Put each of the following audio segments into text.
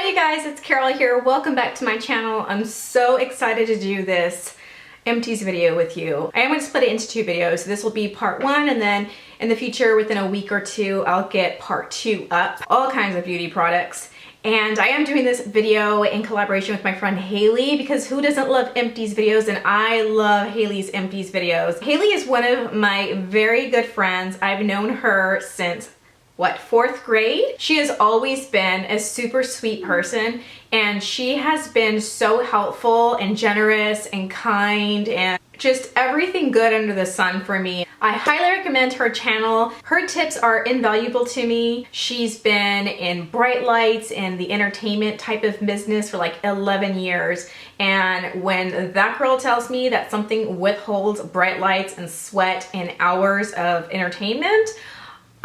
Hi you guys, it's Carol here. Welcome back to my channel. I'm so excited to do this Empties video with you. I am going to split it into two videos. This will be part one, and then in the future, within a week or two, I'll get part two up. All kinds of beauty products. And I am doing this video in collaboration with my friend Hayley, because who doesn't love Empties videos? And I love Hayley's Empties videos. Hayley is one of my very good friends. I've known her since fourth grade? She has always been a super sweet person, and she has been so helpful and generous and kind and just everything good under the sun for me. I highly recommend her channel. Her tips are invaluable to me. She's been in bright lights and the entertainment type of business for like 11 years. And when that girl tells me that something withholds bright lights and sweat and hours of entertainment,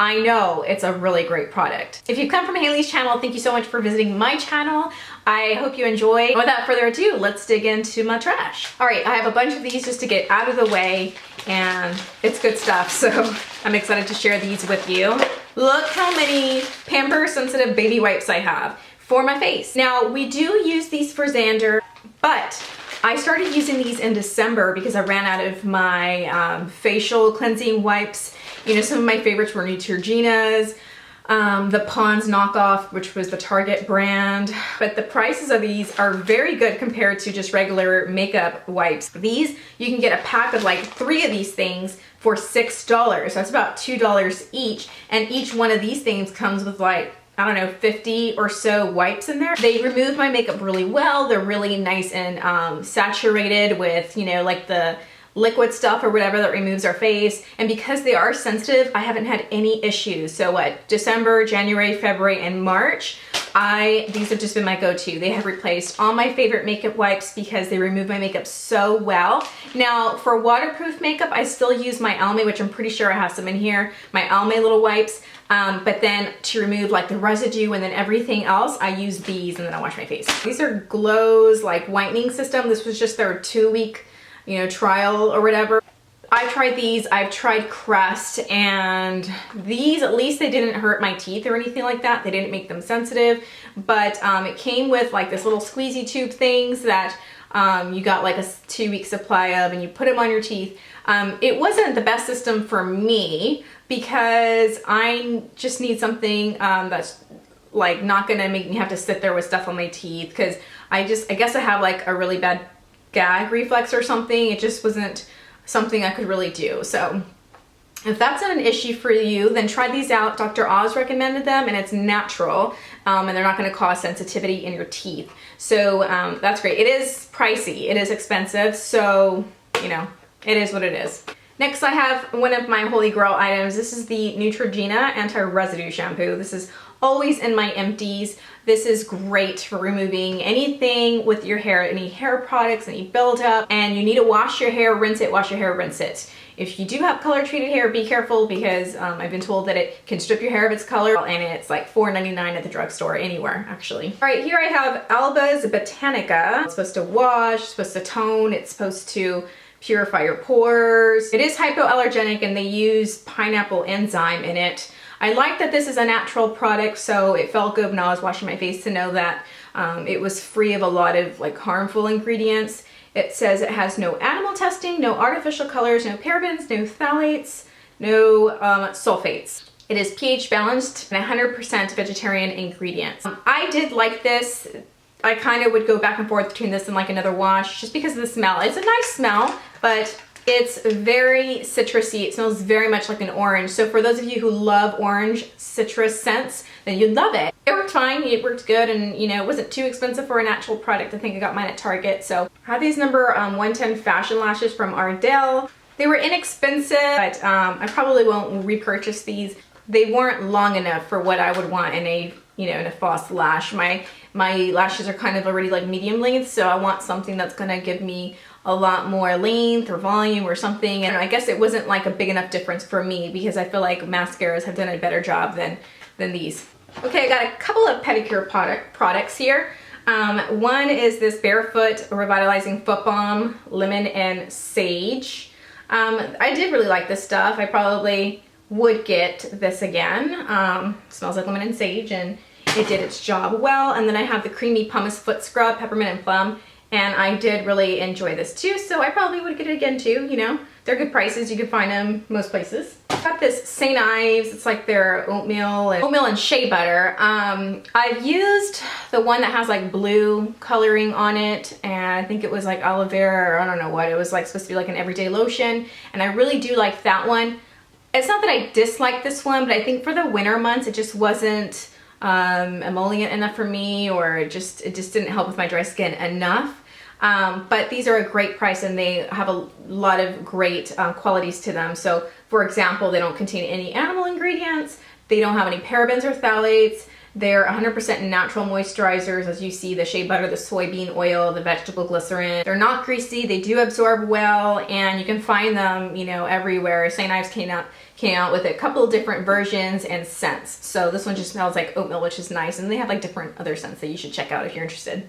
I know it's a really great product. If you've come from Hayley's channel, thank you so much for visiting my channel. I hope you enjoy. Without further ado, let's dig into my trash. All right, I have a bunch of these just to get out of the way, and it's good stuff, so I'm excited to share these with you. Look how many Pampers Sensitive baby wipes I have for my face. Now, we do use these for Xander, but I started using these in December because I ran out of my facial cleansing wipes. You know, some of my favorites were Neutrogena's, the Pond's knockoff, which was the Target brand. But the prices of these are very good compared to just regular makeup wipes. These, you can get a pack of like 3 of these things for $6. That's about $2 each. And each one of these things comes with like, I don't know, 50 or so wipes in there. They remove my makeup really well. They're really nice and saturated with, you know, like the liquid stuff or whatever that removes our face. And because they are sensitive, I haven't had any issues. So what, December, January, February, and March, these have just been my go-to. They have replaced all my favorite makeup wipes because they remove my makeup so well. Now, for waterproof makeup, I still use my Almay, which I'm pretty sure I have some in here, my Almay little wipes. But then to remove like the residue and then everything else, I use these and then I wash my face. These are Glow's like whitening system. This was just their 2-week, you know, trial or whatever. I tried these, I've tried Crest, and these, at least they didn't hurt my teeth or anything like that. They didn't make them sensitive, but it came with like this little squeezy tube things that you got like a 2-week supply of, and you put them on your teeth. It wasn't the best system for me because I just need something that's like not gonna make me have to sit there with stuff on my teeth, because I guess I have like a really bad gag reflex or something. It just wasn't something I could really do. So if that's not an issue for you, then try these out. Dr. Oz recommended them, and it's natural, and they're not going to cause sensitivity in your teeth. So that's great. It is pricey, it is expensive, so you know, it is what it is. Next, I have one of my holy grail items. This is the Neutrogena Anti-Residue Shampoo. This is always in my empties. This is great for removing anything with your hair, any hair products, any buildup, and you need to wash your hair, rinse it, wash your hair, rinse it. If you do have color treated hair, be careful, because I've been told that it can strip your hair of its color, and it's like $4.99 at the drugstore, anywhere actually. All right, here I have Alba's Botanica. It's supposed to wash, it's supposed to tone, it's supposed to purify your pores. It is hypoallergenic, and they use pineapple enzyme in it. I like that this is a natural product, so it felt good when I was washing my face to know that it was free of a lot of like harmful ingredients. It says it has no animal testing, no artificial colors, no parabens, no phthalates, no sulfates. It is pH balanced and 100% vegetarian ingredients. I did like this. I kind of would go back and forth between this and like another wash just because of the smell. It's a nice smell, but it's very citrusy. It smells very much like an orange. So for those of you who love orange citrus scents, then you'd love it. It worked fine, it worked good, and you know, it wasn't too expensive for a natural product. I think I got mine at Target. So I have these number 110 fashion lashes from Ardell. They were inexpensive, but I probably won't repurchase these. They weren't long enough for what I would want in a, you know, in a false lash. My lashes are kind of already like medium length, so I want something that's gonna give me a lot more length or volume or something. And I guess it wasn't like a big enough difference for me, because I feel like mascaras have done a better job than these. Okay, I got a couple of pedicure products here. One is this Barefoot Revitalizing Foot Balm, Lemon and Sage. I did really like this stuff. I probably would get this again. Smells like lemon and sage, and it did its job well. And then I have the Creamy Pumice Foot Scrub, Peppermint and Plum. And I did really enjoy this too, so I probably would get it again too, you know. They're good prices, you can find them most places. I got this St. Ives, it's like their oatmeal and shea butter. I've used the one that has like blue coloring on it, and I think it was like aloe vera, or I don't know what, it was like supposed to be like an everyday lotion, and I really do like that one. It's not that I dislike this one, but I think for the winter months it just wasn't emollient enough for me, or it just didn't help with my dry skin enough. But these are a great price, and they have a lot of great qualities to them. So for example, they don't contain any animal ingredients, they don't have any parabens or phthalates, they're 100% natural moisturizers, as you see, the shea butter, the soybean oil, the vegetable glycerin. They're not greasy, they do absorb well, and you can find them, you know, everywhere. St. Ives came out with a couple of different versions and scents. So this one just smells like oatmeal, which is nice, and they have like different other scents that you should check out if you're interested.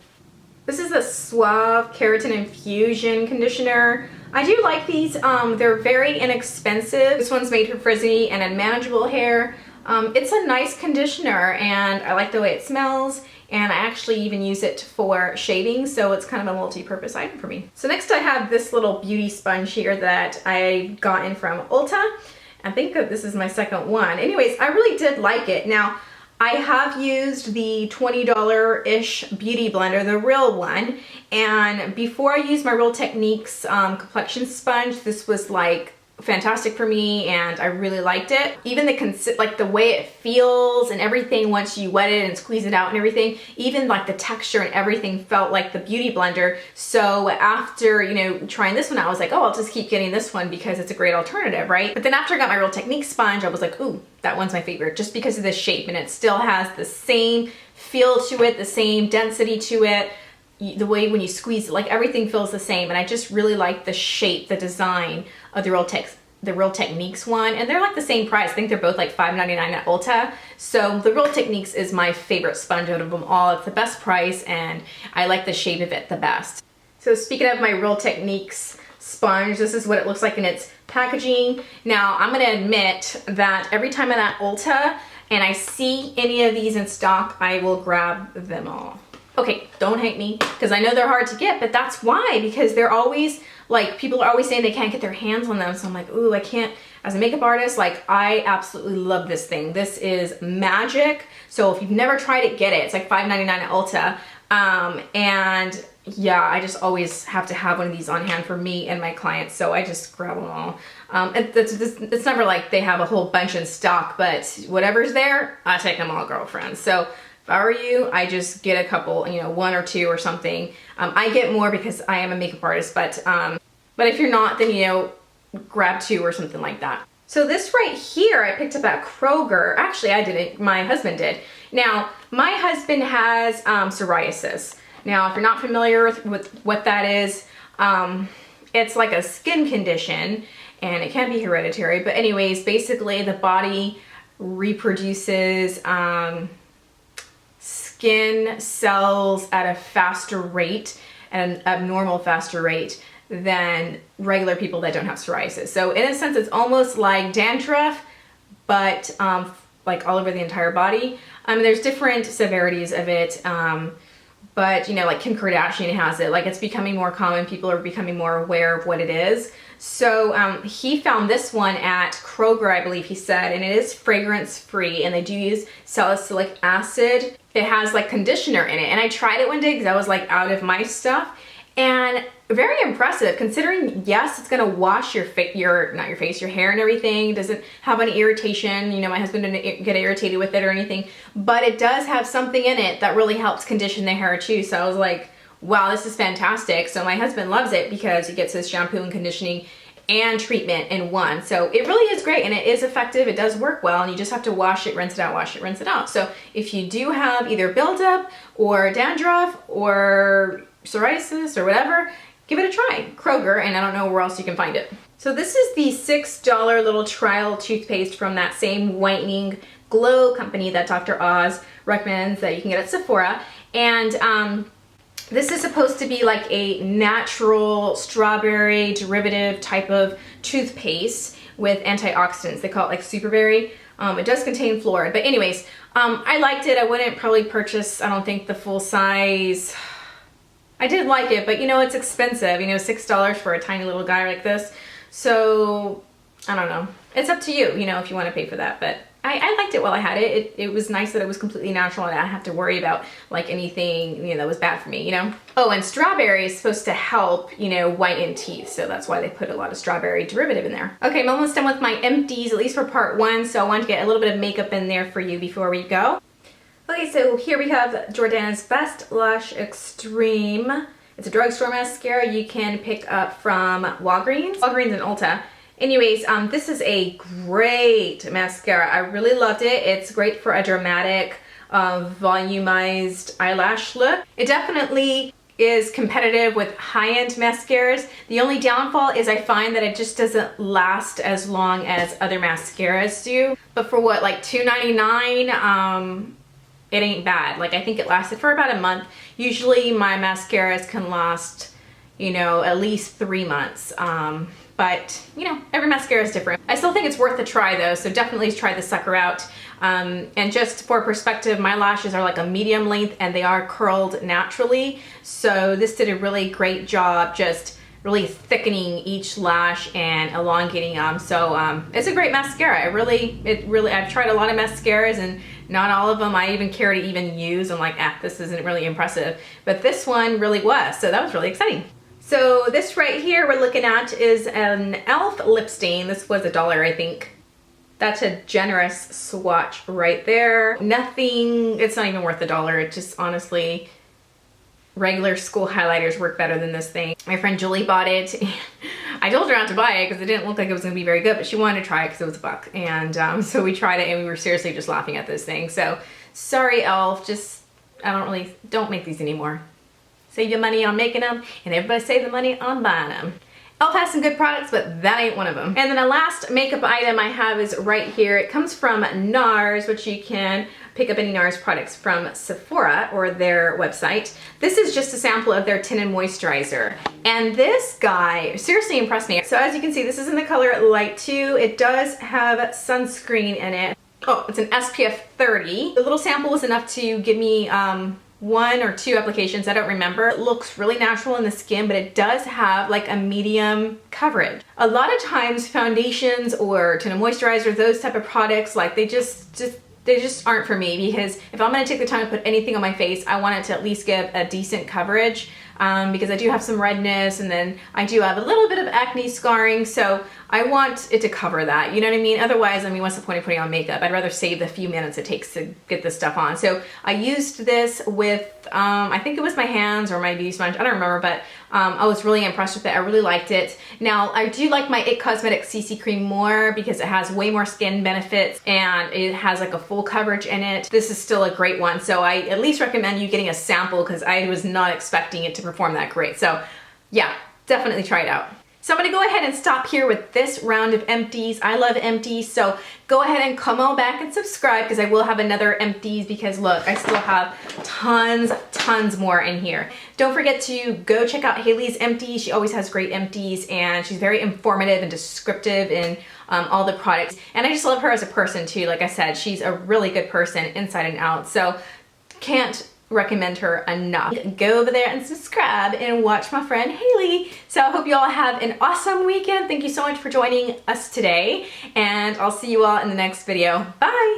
This is the Suave Keratin Infusion Conditioner. I do like these. They're very inexpensive. This one's made for frizzy and unmanageable hair. It's a nice conditioner, and I like the way it smells, and I actually even use it for shaving, so it's kind of a multi-purpose item for me. So next I have this little beauty sponge here that I got in from Ulta. I think that this is my second one. Anyways, I really did like it. Now, I have used the $20-ish beauty blender, the real one, and before I used my Real Techniques complexion sponge, this was like fantastic for me, and I really liked it. Even the way it feels and everything once you wet it and squeeze it out and everything, even like the texture and everything felt like the beauty blender. So after, you know, trying this one out, I was like, oh, I'll just keep getting this one because it's a great alternative, right? But then after I got my Real Techniques sponge, I was like, ooh, that one's my favorite just because of the shape, and it still has the same feel to it, the same density to it. The way when you squeeze it, like everything feels the same, and I just really like the shape, the design of the Real Techniques one, and they're like the same price. I think they're both like $5.99 at Ulta. So the Real Techniques is my favorite sponge out of them all. It's the best price, and I like the shape of it the best. So speaking of my Real Techniques sponge, this is what it looks like in its packaging. Now I'm gonna admit that every time I'm at Ulta and I see any of these in stock, I will grab them all. Okay, don't hate me, because I know they're hard to get, but that's why, because they're always, like, people are always saying they can't get their hands on them, so I'm like, ooh, I can't. As a makeup artist, like, I absolutely love this thing. This is magic. So if you've never tried it, get it. It's like $5.99 at Ulta. And yeah, I just always have to have one of these on hand for me and my clients, so I just grab them all. It's never like they have a whole bunch in stock, but whatever's there, I take them all, girlfriend. So if I were you, I just get a couple, you know, one or two or something. I get more because I am a makeup artist, but if you're not, then, you know, grab two or something like that. So this right here, I picked up at Kroger. Actually, I didn't, my husband did. Now, my husband has psoriasis. Now, if you're not familiar with what that is, it's like a skin condition, and it can be hereditary, but anyways, basically the body reproduces skin cells at a faster rate, an abnormal faster rate than regular people that don't have psoriasis. So in a sense, it's almost like dandruff, but like all over the entire body. There's different severities of it, but you know, like Kim Kardashian has it. Like, it's becoming more common. People are becoming more aware of what it is. So he found this one at Kroger, I believe he said, and it is fragrance free, and they do use salicylic acid. It has like conditioner in it, and I tried it one day because I was like out of my stuff, and very impressive considering, yes, it's gonna wash your hair and everything. It doesn't have any irritation. You know, my husband didn't get irritated with it or anything, but it does have something in it that really helps condition the hair too. So I was like, wow, this is fantastic. So my husband loves it because he gets his shampoo and conditioning and treatment in one. So it really is great, and it is effective. It does work well, and you just have to wash it, rinse it out, wash it, rinse it out. So if you do have either buildup or dandruff or psoriasis or whatever, give it a try. Kroger, and I don't know where else you can find it. So this is the $6 little trial toothpaste from that same whitening glow company that Dr. Oz recommends that you can get at Sephora. And this is supposed to be like a natural strawberry derivative type of toothpaste with antioxidants. They call it like superberry. It does contain fluoride, but anyways, I liked it. I wouldn't probably purchase, I don't think, the full size. I did like it, but you know, it's expensive, you know, $6 for a tiny little guy like this. So I don't know. It's up to you, you know, if you want to pay for that, but I liked it while I had it. It was nice that it was completely natural and I didn't have to worry about like anything, you know, that was bad for me, you know? Oh, and strawberry is supposed to help, you know, whiten teeth. So that's why they put a lot of strawberry derivative in there. Okay, I'm almost done with my empties, at least for part 1. So I wanted to get a little bit of makeup in there for you before we go. Okay, so here we have Jordana's Best Lush Extreme. It's a drugstore mascara you can pick up from Walgreens and Ulta. Anyways, this is a great mascara. I really loved it. It's great for a dramatic, volumized eyelash look. It definitely is competitive with high-end mascaras. The only downfall is I find that it just doesn't last as long as other mascaras do. But for what, like $2.99, it ain't bad. Like, I think it lasted for about a month. Usually my mascaras can last, you know, at least 3 months. But, you know, every mascara is different. I still think it's worth a try though, so definitely try this sucker out. And just for perspective, my lashes are like a medium length and they are curled naturally. So this did a really great job just really thickening each lash and elongating them. So it's a great mascara. I've tried a lot of mascaras and not all of them I even care to even use. I'm like, this isn't really impressive. But this one really was, so that was really exciting. So this right here we're looking at is an e.l.f. lip stain. This was $1, I think. That's a generous swatch right there. Nothing, it's not even worth $1. It just honestly, regular school highlighters work better than this thing. My friend Julie bought it. I told her not to buy it because it didn't look like it was gonna be very good, but she wanted to try it because it was $1. And so we tried it and we were seriously just laughing at this thing. So sorry e.l.f., just, don't make these anymore. Save your money on making them, and everybody save the money on buying them. e.l.f. has some good products, but that ain't one of them. And then the last makeup item I have is right here. It comes from NARS, which you can pick up any NARS products from Sephora or their website. This is just a sample of their tinted moisturizer. And this guy seriously impressed me. So as you can see, this is in the color Light 2. It does have sunscreen in it. Oh, it's an SPF 30. The little sample was enough to give me 1 or 2 applications, I don't remember. It looks really natural in the skin, but it does have like a medium coverage. A lot of times foundations or tinted moisturizer, those type of products, like they just aren't for me, because if I'm gonna take the time to put anything on my face, I want it to at least give a decent coverage, because I do have some redness and then I do have a little bit of acne scarring, so I want it to cover that, you know what I mean? Otherwise, I mean, what's the point of putting on makeup? I'd rather save the few minutes it takes to get this stuff on. So I used this with, I think it was my hands or my beauty sponge, I don't remember, but I was really impressed with it. I really liked it. Now, I do like my IT Cosmetics CC Cream more because it has way more skin benefits and it has like a full coverage in it. This is still a great one, so I at least recommend you getting a sample because I was not expecting it to perform that great. So yeah, definitely try it out. So I'm gonna go ahead and stop here with this round of empties. I love empties, so go ahead and come on back and subscribe because I will have another empties, because look, I still have tons more in here. Don't forget to go check out Hayley's empties. She always has great empties and she's very informative and descriptive in all the products. And I just love her as a person too. Like I said, she's a really good person inside and out. So can't recommend her enough. Go over there and subscribe and watch my friend Hayley. So I hope you all have an awesome weekend. Thank you so much for joining us today, and I'll see you all in the next video. Bye!